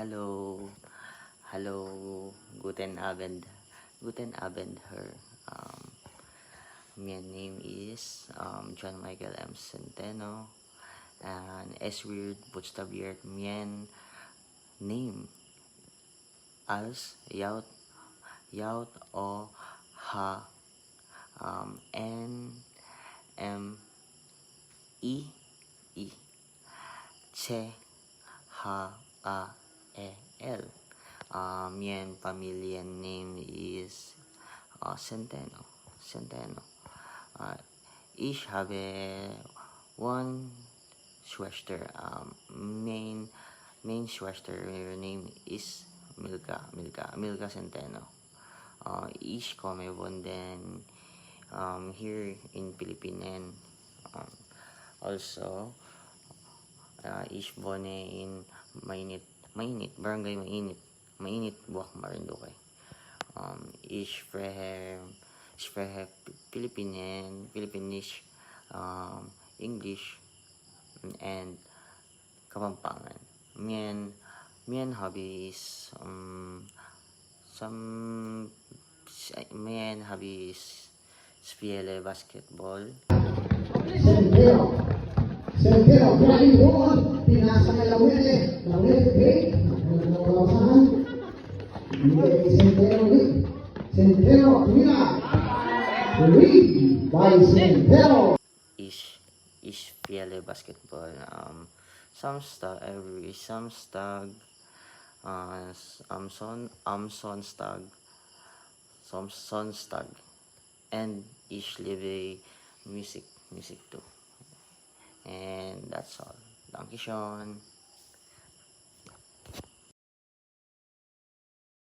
Hallo, hallo, guten Abend, her. My name is John Michael M. Centeno, and as weird buchstabiert mein name als Yaut o Ha N M E Che Ha A E L. Mien familia name is Centeno. Ich habe one Schwester. Main Schwester name is Milka Centeno. Ich komme von den here in Philippines. Also, ich wohne in Barangay Mainit, Buwak, Marinduque. Ich spreche Philippines, English, and Kapampangan. Mien hobbies, mien hobbies spiele basketball. Sentero, grabe doon, pinasa na lawin, great, nagkakawasahan, Sentero, Mila, read by Sentero. Ich spiele basketball, Samstag, Sonstag, and ich liebe music too. And that's all. Danke schön.